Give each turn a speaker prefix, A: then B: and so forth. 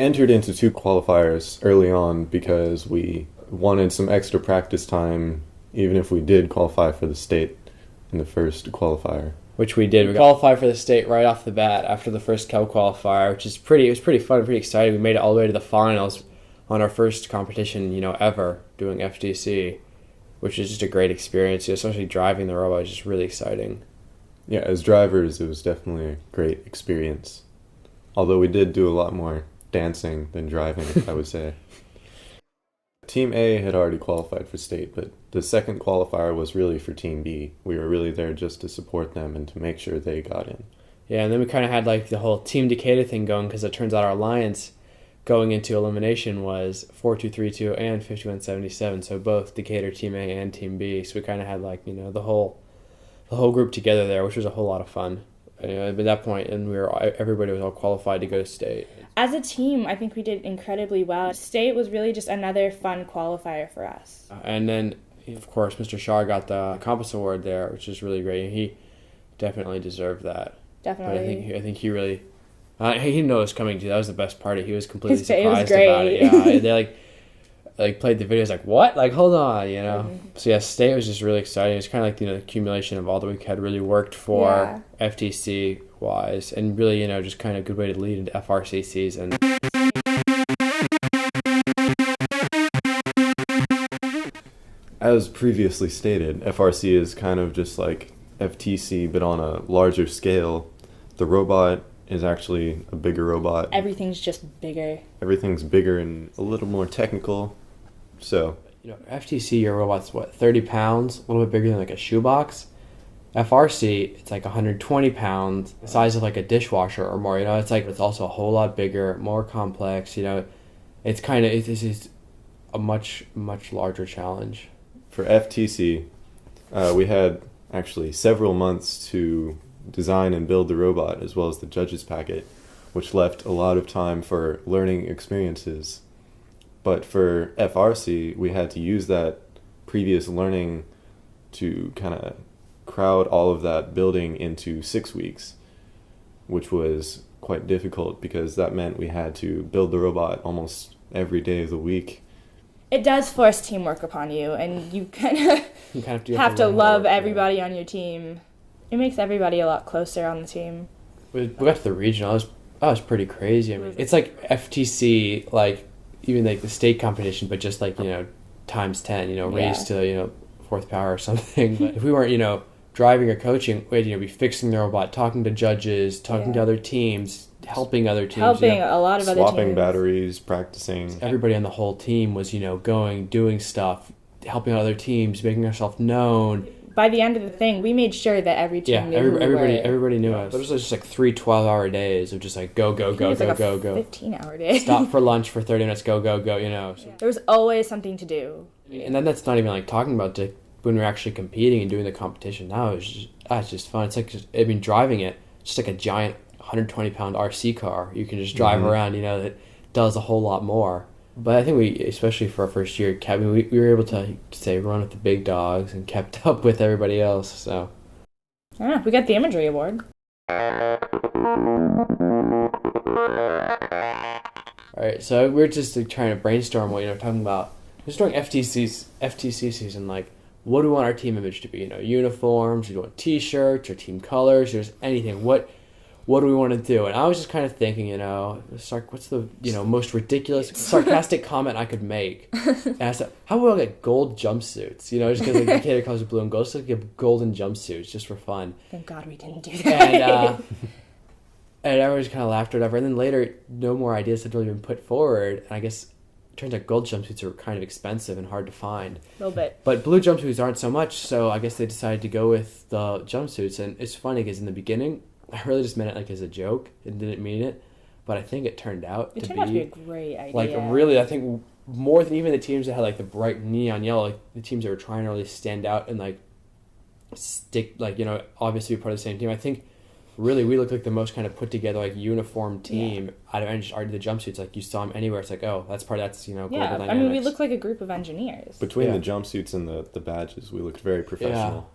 A: entered into 2 qualifiers early on because we wanted some extra practice time, even if we did qualify for the state in the first qualifier.
B: Which we did. We qualified for the state right off the bat after the first Cal qualifier, which is it was pretty fun, pretty exciting. We made it all the way to the finals on our first competition, ever doing FTC, which is just a great experience. Especially driving the robot is just really exciting.
A: Yeah, as drivers, it was definitely a great experience. Although we did do a lot more dancing than driving, I would say. Team A had already qualified for state, but the second qualifier was really for Team B. We were really there just to support them and to make sure they got in.
B: Yeah, and then we kind of had the whole Team Decatur thing going, because it turns out our alliance going into elimination was 4232 and 5177, so both Decatur Team A and Team B. So we kind of had the whole group together there, which was a whole lot of fun. At that point, and everybody was all qualified to go to state.
C: As a team, I think we did incredibly well. State was really just another fun qualifier for us.
B: And then, of course, Mr. Shah got the Compass Award there, which is really great. He definitely deserved that.
C: Definitely.
B: But I think he really, he didn't know it was coming too. That was the best part. He was completely surprised
C: was
B: about it. Yeah, they played the videos what? Hold on, Mm-hmm. So yeah, state was just really exciting. It's kind of the accumulation of all that we had really worked for FTC wise, and really just kind of a good way to lead into FRC season.
A: As previously stated, FRC is kind of just like FTC, but on a larger scale. The robot is actually a bigger robot.
C: Everything's just bigger.
A: Everything's bigger and a little more technical. So,
B: FTC, your robot's 30 pounds, a little bit bigger than a shoebox. FRC, it's 120 pounds, the size of a dishwasher or more. It's also a whole lot bigger, more complex. It's this is a much larger challenge.
A: For FTC, we had actually several months to design and build the robot, as well as the judges packet, which left a lot of time for learning experiences. But for FRC, we had to use that previous learning to kind of crowd all of that building into 6 weeks, which was quite difficult because that meant we had to build the robot almost every day of the week.
C: It does force teamwork upon you, and you kind of have to love everybody on your team. It makes everybody a lot closer on the team.
B: We got to the regional. That was pretty crazy. I mean, it's like FTC, even the state competition, but just times 10. Raised to fourth power or something. But if we weren't driving or coaching, we'd be fixing the robot, talking to judges, talking to other teams, helping other teams,
C: helping a lot of other teams,
A: swapping batteries, practicing.
B: Everybody on the whole team was going, doing stuff, helping other teams, making ourselves known.
C: By the end of the thing, we made sure that every team knew
B: everybody knew us. It was just 3 12-hour days of just go, go, go, go, go, go.
C: 15-hour day.
B: Stop for lunch for 30 minutes, go, go, go, So.
C: There was always something to do.
B: And then that's not even talking about when we're actually competing and doing the competition. Now it's just fun. It's driving it, just a giant 120-pound RC car. You can just drive around, that does a whole lot more. But I think we, especially for our first year, we were able to run with the big dogs and kept up with everybody else. So,
C: yeah, we got the imagery award.
B: All right, so we're just trying to brainstorm what talking about. Just during FTC season, what do we want our team image to be? Uniforms. Do we want T-shirts or team colors? Or just anything. What do we want to do? And I was just kind of thinking, what's the most ridiculous, sarcastic comment I could make? And I said, how about gold jumpsuits? Just because the Decatur colors are blue and gold, just get golden jumpsuits just for fun.
C: Thank God we didn't do that.
B: And everyone just kind of laughed or whatever. And then later, no more ideas had really been put forward. And I guess it turns out gold jumpsuits are kind of expensive and hard to find.
C: A little bit.
B: But blue jumpsuits aren't so much. So I guess they decided to go with the jumpsuits. And it's funny because in the beginning, I really just meant it as a joke and didn't mean it, but I think it turned out to be
C: a great idea.
B: Really, I think more than even the teams that had the bright neon yellow, the teams that were trying to really stand out and stick, obviously be part of the same team. I think really we looked like the most kind of put together uniform team out of the jumpsuits. You saw them anywhere. It's that's Global Dynamics.
C: I mean, we look like a group of engineers.
A: Between the jumpsuits and the badges, we looked very professional.